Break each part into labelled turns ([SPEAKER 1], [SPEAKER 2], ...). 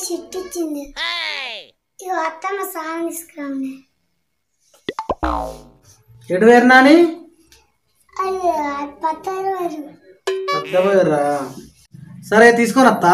[SPEAKER 1] చిట్టిచ్చింది. ఇక అత్తమ్మ సాయం తీసుకురాండి.
[SPEAKER 2] ఎటు వేరు నాని?
[SPEAKER 1] అది పత్తరు
[SPEAKER 2] వేరురా. సరే తీసుకొని వస్తా.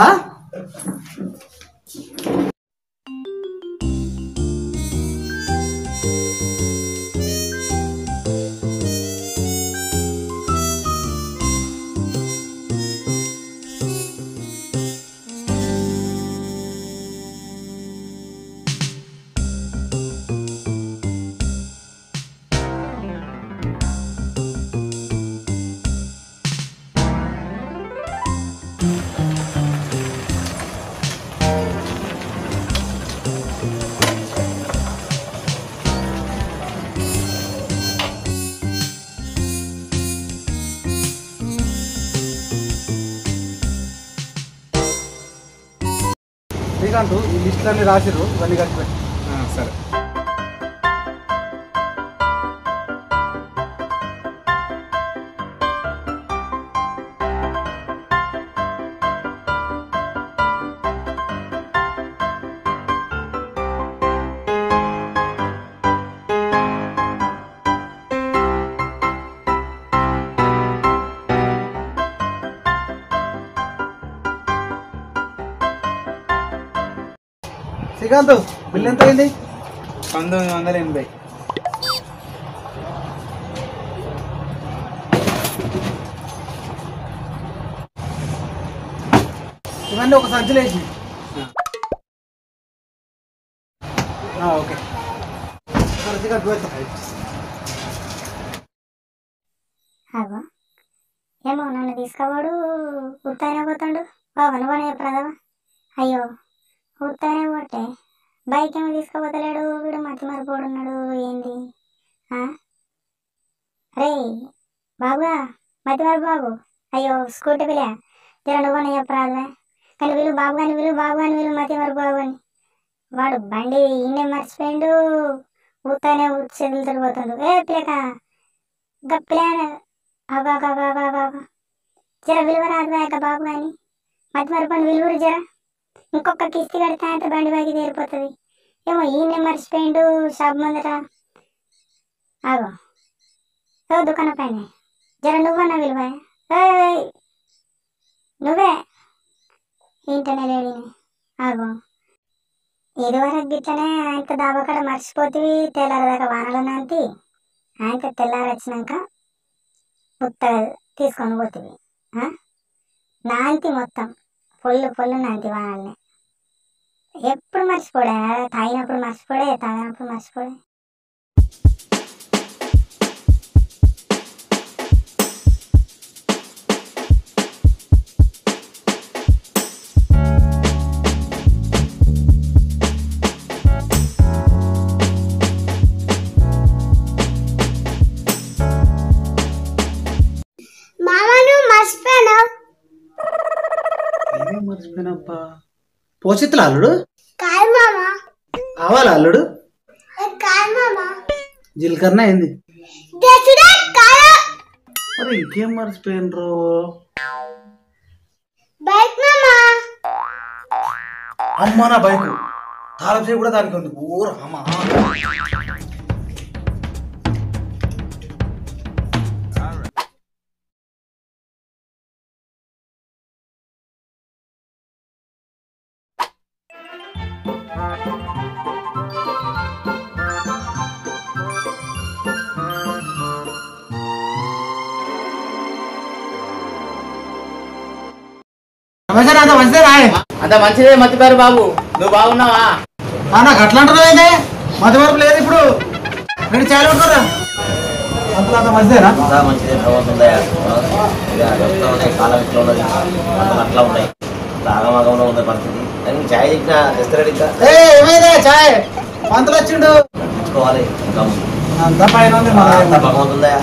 [SPEAKER 2] శ్రీకాంత్ ఈ లిస్టులన్నీ రాసిరు, ఇవన్నీ కలిసి పెట్టి.
[SPEAKER 3] సరే.
[SPEAKER 2] శ్రీకాంత్ బిల్ ఎంత అయింది?
[SPEAKER 3] 1980.
[SPEAKER 2] ఇవన్నీ ఒక సంచులు వేసి. ఓకే. శ్రీకాంత్
[SPEAKER 1] అగో ఏమో నన్ను తీసుకోవాడు ఉత్తాయినా పోతాడు. బాబు పని చెప్పరాదవా? అయ్యో ఉత్తాయినా పోతే బైక్ ఏమో తీసుకోపోతలేడు. వీడు మతి మరిపోడున్నాడు ఏంది? రే బాబుగా మతి మరి బాబు. అయ్యో స్కూటీ పిల్ల జర నువ్వని చెప్పరాదా? కానీ వీళ్ళు బాబు కానీ వీళ్ళు మతి మరి బాబు అని. వాడు బండి ఇన్నే మర్చిపోయిండు. ఊతానే చేతులు తిరిగిపోతుండు. ఏ పిల్లక గప్పిలే అగా జర విలువ రాదు బాబు కానీ మతి మరిపోండి విలువరు జర. ఇంకొక కిస్తీ కడితే అయితే బండి బాగి తీరిపోతుంది. ఏమో ఈయనే మర్చిపోయిండు షాప్ ముందట. ఆగో ఓ దుకాణం పైన జర నువ్వన్నా విలువ. నువ్వే ఇంటనే లేడీని. ఆగో ఇదివరకు గిట్లనే ఆయనతో దాబాకడ మర్చిపోతుంది. తెల్లారదాకా వానలు నాంతి ఆయనతో తెల్లారి వచ్చినాక ఉత్తగా తీసుకొని పోతుంది. నాంతి మొత్తం పొల్లు నాంతి వానల్ని. ఎప్పుడు మర్చిపోడే, తాగినప్పుడు మర్చిపోడే, తాగినప్పుడు మర్చిపోడే.
[SPEAKER 2] మర్చిపోయినప్పా. పోషిత్తుల అల్లుడు
[SPEAKER 1] కాదు మామ.
[SPEAKER 2] ఆవాల అల్లుడు
[SPEAKER 1] కాదు మామ.
[SPEAKER 2] జీలకర్ర అయింది. మరి ఇంకేం మర్చిపోయినరు?
[SPEAKER 1] బైక్ మామ.
[SPEAKER 2] అమ్మా నా బైక్ తాళం చేయి కూడా దానికి ఉంది. ఓ రామా.
[SPEAKER 4] అంత మంచిదే మతిపారు బాబు. నువ్వు బాగున్నావా?
[SPEAKER 2] నాకు అట్లా అంటున్నావు. మతి వరకు లేదు ఇప్పుడు. రెండు చాలు ఉంటారా? అంతలో అంత మంచిదేనా?
[SPEAKER 4] మంచిదే ప్రభుత్వం కాలం ఇట్లా ఉన్నది. అంతలు అట్లా ఉన్నాయి. ఆగమాగంలో ఉన్న పరిస్థితి. ఛాయ్ ఇట్లా తెస్తాడు. ఇంకా
[SPEAKER 2] ఏమైందా ఛాయ్? పంతులు వచ్చిండు
[SPEAKER 4] తెచ్చుకోవాలి. ఇంకా
[SPEAKER 2] అంతా పైన
[SPEAKER 4] భగవంతుందా?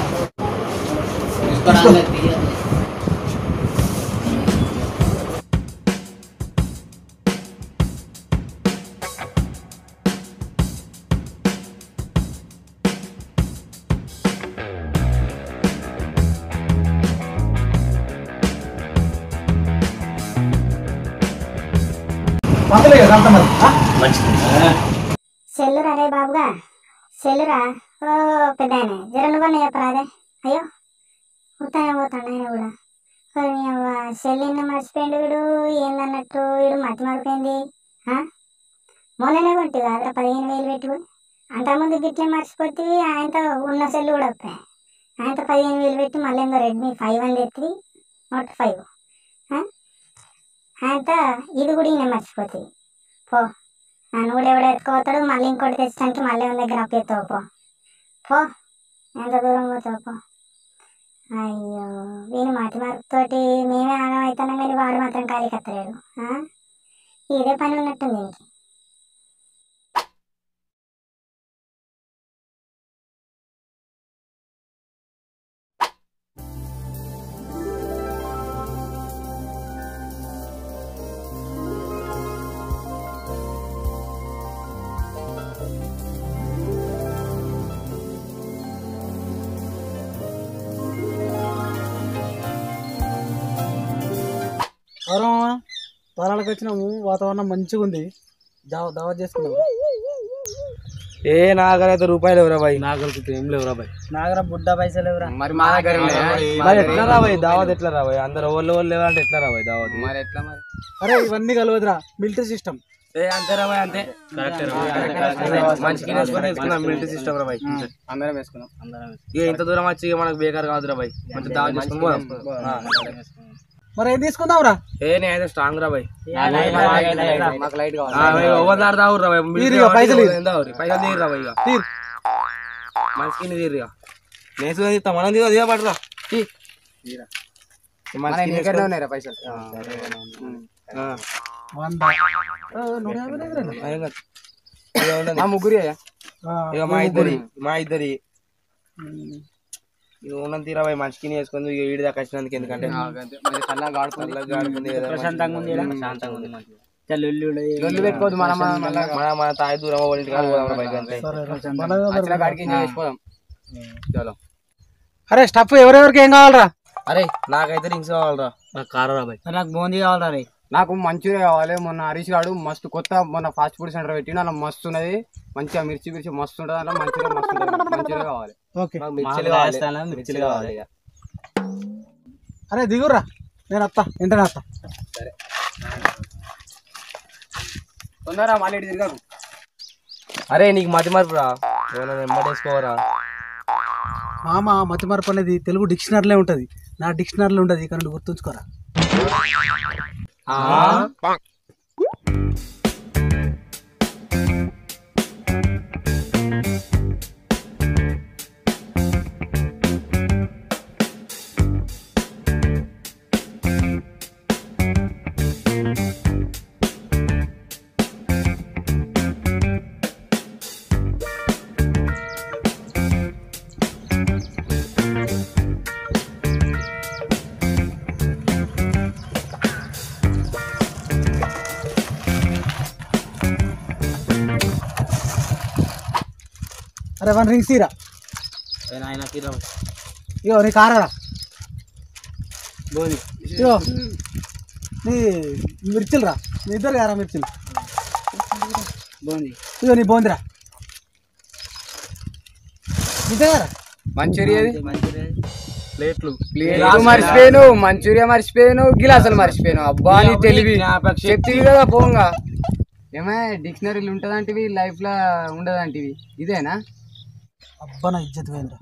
[SPEAKER 2] మంచిలే కదా అంత మరి
[SPEAKER 4] మంచిది.
[SPEAKER 1] సెల్లురా రే బాబుగా సెల్లురా. ఓ పెద్ద ఆయన జర నువ్వన్నా చెప్పరాదే. అయ్యో ఉత్తానే పోతాడు ఆయన కూడా. సెల్లిని మర్చిపోయిండు వీడు. ఏందన్నట్టు వీడు మతి మరిపోయింది. మొన్ననే కొంటి కాదురా 15,000 పెట్టుకుని. అంతకుముందు గిట్లే మర్చిపోతుంది. ఆయనతో ఉన్న సెల్లు కూడా వస్తాయి. ఆయనతో 15,000 పెట్టి మళ్ళీ ఏందో రెడ్మీ 5 అని తెచ్చి Note 5. ఆయనతో ఇది కూడా ఈయన మర్చిపోతుంది. పో నన్ను కూడా ఎవడో ఎత్తుకోతాడు. మళ్ళీ ఇంకోటి తెచ్చడానికి మళ్ళీ ఉన్న దగ్గర అప్పేస్తావు. పో ఎంత దూరం పోతావు పో. అయ్యో వీని మతి మార్పుతోటి మేమే ఆగం అవుతున్నాం కానీ వాడు మాత్రం ఖాళీ కత్తలేడు. ఇదే పని ఉన్నట్టుంది దీనికి.
[SPEAKER 2] పొలాలకు వచ్చినాము, వాతావరణం మంచిగా ఉంది. దావత్ చేసుకున్నాము.
[SPEAKER 3] ఏ నా దగ్గర అయితే రూపాయలు ఎవరా బాయ్?
[SPEAKER 2] నా దగ్గర ఏం లేవురా బాయ్.
[SPEAKER 3] నా దగ్గర బుడ్డ పైసలు ఎవరా? మరి మా దగ్గర మరి ఎట్లా రాబాయి దావత్? ఎట్లా రాబాయి? అందరు వాళ్ళు లేవంటే ఎట్లా రాబాయి దావత్? మరి ఎట్లా మరి?
[SPEAKER 2] అరే ఇవన్నీ కలవదురా, మిలిటరీ సిస్టమ్.
[SPEAKER 3] అంతే రాబాయి అంతే. మంచిగా వేసుకున్నాం మిలిటరీ సిస్టమ్ రాబాయి. అందరం వేసుకున్నాం. ఇక ఇంత దూరం వచ్చి మనకు బేకార్ కాదురా బాయ్. మంచి దావత్ చేసుకుని పోదాం.
[SPEAKER 2] మరి ఏం తీసుకుందాంరా?
[SPEAKER 3] నేనైతే స్ట్రాంగ్ రా బాయ్.
[SPEAKER 2] మాకు లైట్
[SPEAKER 3] పైసలు తీరు రా బాయ్. మంచిగా తీరు నేను మనం తీరా పడరా పైసలు ముగ్గురి ఇక మా ఇద్దరి ఉన్నది తీరా బాయ్. మంచికి వేసుకుంది ఈడి దాకా వచ్చినందుకు. ఎందుకంటే పెట్టుకోవద్దు. మన తాయి దూరం చలో.
[SPEAKER 2] అరే స్టఫ్ ఎవరెవరికి ఏం కావాలరా?
[SPEAKER 3] అరే నాకైతే రింగ్స్ కావాలరా. నాకు కారా బాయ్.
[SPEAKER 2] నాకు బూందీ కావాలరా రే.
[SPEAKER 5] నాకు మంచూరియా కావాలి. మొన్న హరీష్ గాడు మస్తు కొత్త మొన్న ఫాస్ట్ ఫుడ్ సెంటర్ పెట్టిన అలా మస్తు ఉన్నది. మంచిగా మిర్చి మస్తు ఉంటుంది. అలా మంచూరియా మస్తు ఉంటుంది. మంచూరియా కావాలి.
[SPEAKER 3] మిర్చిలు కావాలి.
[SPEAKER 2] అరే దిగురా, నేను వస్తా. ఇంటనే వస్తా.
[SPEAKER 5] తొందరగా మళ్ళీ తిరగకు.
[SPEAKER 3] అరే నీకు మతి మార్పు రా. ఎమ్మటేసుకోవరా
[SPEAKER 2] మామ. మతి మార్పు అనేది తెలుగు డిక్షనరీలో ఉంటుంది. నా డిక్షనరీలో ఉంటుంది. ఇక్కడ నుండి గుర్తుంచుకోరా. అరే 1 రింగ్స్ తీరా. ఇగో నీ కారా. ఇగో నీ మిర్చిలు రా. నీ ఇద్దరు కారా మిర్చిలు. ఇగో నీ బోందిరా. నిజంగా
[SPEAKER 5] మంచూరియా
[SPEAKER 3] ప్లేట్లు
[SPEAKER 5] మర్చిపోయాను. మంచూరియా మర్చిపోయాను. గిలాసులు మర్చిపోయాను. అబ్బా నీ తెలివి చెప్తివి కదా పోంగా. ఏమే డిక్షనరీలు ఉంటదంటివి, లైఫ్ లో ఉండదంటివి. ఇదేనా?
[SPEAKER 2] అబ్బా నా ఇజ్జత్ పోయిందిరా.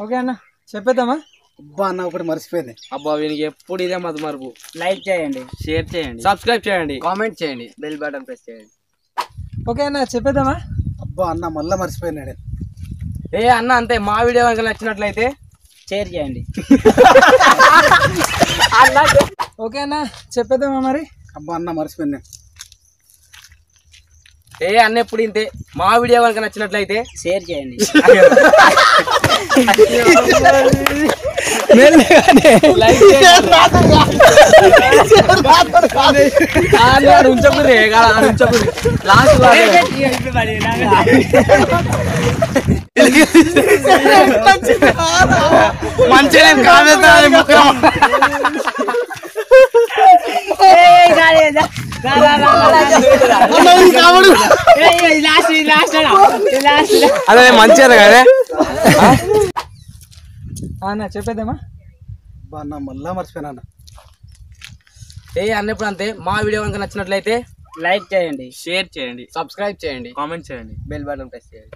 [SPEAKER 3] ఓకే అన్న చెప్పేద్దామా?
[SPEAKER 2] అబ్బా అన్న ఒకటి మర్చిపోయింది.
[SPEAKER 3] అబ్బా వీనికి ఎప్పుడు ఇదే మత మార్పు.
[SPEAKER 5] లైక్ చేయండి,
[SPEAKER 3] షేర్ చేయండి, సబ్స్క్రైబ్ చేయండి,
[SPEAKER 5] కామెంట్ చేయండి,
[SPEAKER 3] బెల్ బటన్ ప్రెస్ చేయండి.
[SPEAKER 2] ఓకే అన్న చెప్పేద్దామా? అబ్బా అన్న మళ్ళా మర్చిపోయినాడు.
[SPEAKER 3] ఏ అన్న అంతే. మా వీడియో కనుక నచ్చినట్లయితే
[SPEAKER 5] షేర్ చేయండి.
[SPEAKER 2] ఓకే అన్న చెప్పేద్దామా మరి? అబ్బా అన్న మర్చిపోయినా.
[SPEAKER 3] ఏ అన్న ఎప్పుడు ఇంతే. మా వీడియో కనుక నచ్చినట్లయితే
[SPEAKER 5] షేర్ చేయండి.
[SPEAKER 3] ఉంచకురే లాస్ట్ మంచిగా అదే మంచిగా కదా
[SPEAKER 2] అన్న చెప్పేద్దామా అన్న మళ్ళా మర్చిపోయినా అన్న.
[SPEAKER 5] అన్నప్పుడు అంతే. మా వీడియో కనుక నచ్చినట్లయితే
[SPEAKER 3] లైక్ చేయండి, షేర్ చేయండి,
[SPEAKER 5] సబ్స్క్రైబ్ చేయండి,
[SPEAKER 3] కామెంట్ చేయండి,
[SPEAKER 5] బెల్ బటన్ ప్రెస్ చేయండి.